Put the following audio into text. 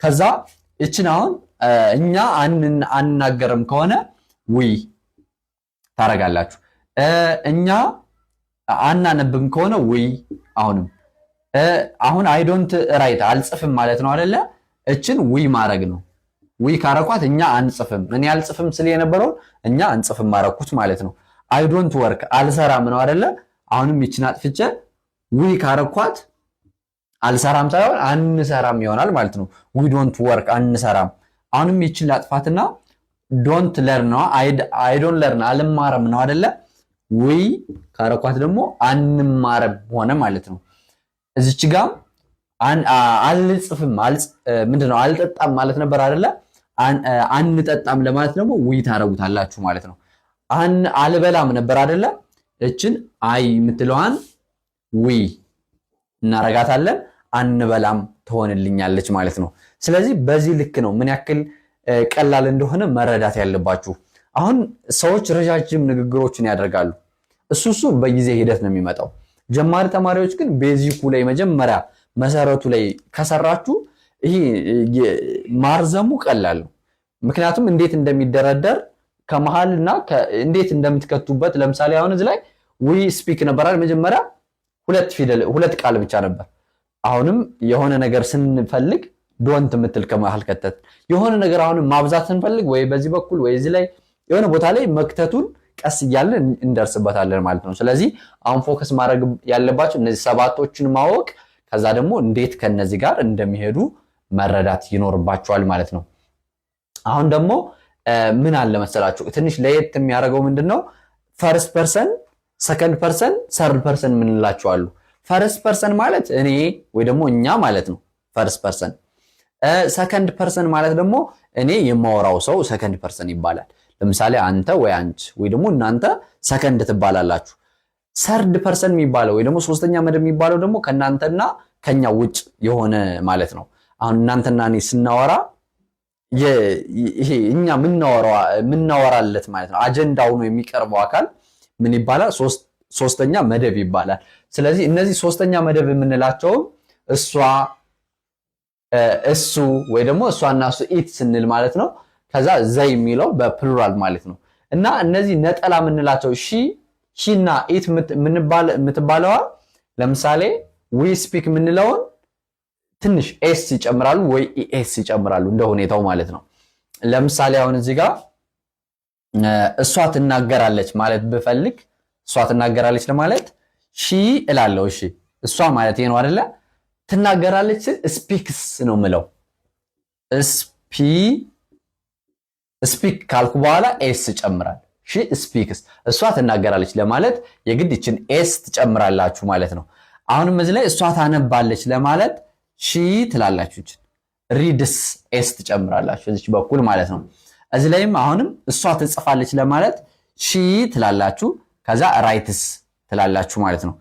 ከዛ እቺን አሁን እኛ አንናገርም ከሆነ ዊ ታረጋላችሁ። እኛ አናነብም ከሆነ ዊ አሁን አይ ዶንት ራይት አልጽፍም ማለት ነው አይደለ? እችን ዊ ማረግ ነው። ዊ ካረኳት እኛ አንጽፍም። እኔ አልጽፍም ስለ የነበረው እኛ አንጽፍም ማረኩት ማለት ነው። አይ ዶንት ወርክ አልሰራም ነው አይደለ? አሁንም ይችን አጥፍቼ ዊ ካረኳት አልሰራም ሳይሆን አንሰራም ይሆናል ማለት ነው። ዊ ዶንት ወርክ አንሰራም። አሁንም ይችን ላጥፋትና ዶንት ለርን ነው አይ ዶንት ለርን አልማረም ነው አይደለ? ዊ ካረኳት ደግሞ አንማረም ሆነ ማለት ነው። እዚች ጋር አልጽፍም ምንድነው አልጠጣም ማለት ነበር አይደለ? አንጠጣም ለማለት ደግሞ ዊ ታረጉታላችሁ ማለት ነው። አልበላም ነበር አይደለ? እችን አይ የምትለዋን ዊ እናረጋታለን አንበላም ትሆንልኛለች ማለት ነው። ስለዚህ በዚህ ልክ ነው ምን ያክል ቀላል እንደሆነ መረዳት ያለባችሁ። አሁን ሰዎች ረጃጅም ንግግሮችን ያደርጋሉ። እሱ በጊዜ ሂደት ነው የሚመጣው። ጀማሪ ተማሪዎች ግን ቤዚኩ ላይ መጀመሪያ መሰረቱ ላይ ከሰራችሁ ይሄ ማርዘሙ ቀላል ነው። ምክንያቱም እንዴት እንደሚደረደር ከመሃልና እንዴት እንደምትከቱበት ለምሳሌ አሁን እዚህ ላይ ዊ ስፒክ ነበር አይደል? መጀመሪያ ሁለት ቃል ብቻ ነበር። አሁንም የሆነ ነገር ስንፈልግ ዶንት ምትል ከመሃል ከተት የሆነ ነገር አሁንም ማብዛት ስንፈልግ ወይ በዚህ በኩል ወይ እዚህ ላይ የሆነ ቦታ ላይ መክተቱን ቀስ እያለን እንደርስበታለን ማለት ነው። ስለዚህ አሁን ፎከስ ማድረግ ያለባችሁ እነዚህ ሰባቶችን ማወቅ ከዛ ደግሞ እንዴት ከነዚህ ጋር እንደሚሄዱ መረዳት ይኖርባችኋል ማለት ነው። አሁን ደግሞ ምን አለ መሰላችሁ ትንሽ ለየት የሚያደርገው ምንድነው ፈርስት ፐርሰን፣ ሰከንድ ፐርሰን፣ ሰርድ ፐርሰን ምንላቸው አሉ። ፈርስት ፐርሰን ማለት እኔ ወይ ደግሞ እኛ ማለት ነው ፈርስት ፐርሰን። ሰከንድ ፐርሰን ማለት ደግሞ እኔ የማወራው ሰው ሰከንድ ፐርሰን ይባላል። ለምሳሌ አንተ ወይ አንቺ ወይ ደግሞ እናንተ ሰከንድ ትባላላችሁ። ሰርድ ፐርሰን የሚባለው ወይ ደግሞ ሶስተኛ መደብ የሚባለው ደግሞ ከናንተና ከኛ ውጭ የሆነ ማለት ነው። አሁን እናንተና እኔ ስናወራ ይሄ እኛ ምናወራለት ማለት ነው አጀንዳው ነው የሚቀርበው አካል ምን ይባላል? ሶስተኛ መደብ ይባላል። ስለዚህ እነዚህ ሶስተኛ መደብ የምንላቸው እሱ ወይ ደግሞ እሷና እሱ ኢት ስንል ማለት ነው። ከዛ ዘይ የሚለው በፕሉራል ማለት ነው። እና እነዚህ ነጠላ የምንላቸው ሺና ኢት የምትባለዋ ለምሳሌ ዊ ስፒክ የምንለውን ትንሽ ኤስ ይጨምራሉ ወይ ኢኤስ ይጨምራሉ እንደ ሁኔታው ማለት ነው። ለምሳሌ አሁን እዚህ ጋር እሷ ትናገራለች ማለት ብፈልግ እሷ ትናገራለች ለማለት ሺ እላለሁ። እሺ እሷ ማለት ነው አይደለ? ትናገራለች ስፒክስ ነው ምለው። ስፒክ ካልኩ በኋላ ኤስ ጨምራል። ሺ ስፒክስ እሷ ትናገራለች ለማለት የግድ ይችን ኤስ ትጨምራላችሁ ማለት ነው። አሁንም እዚህ ላይ እሷ ታነባለች ለማለት ሺ ትላላችሁ። ሪድስ ኤስ ትጨምራላችሁ እዚህ በኩል ማለት ነው። እዚህ ላይም አሁንም እሷ ትጽፋለች ለማለት ሺ ትላላችሁ ከዛ ራይትስ ትላላችሁ ማለት ነው።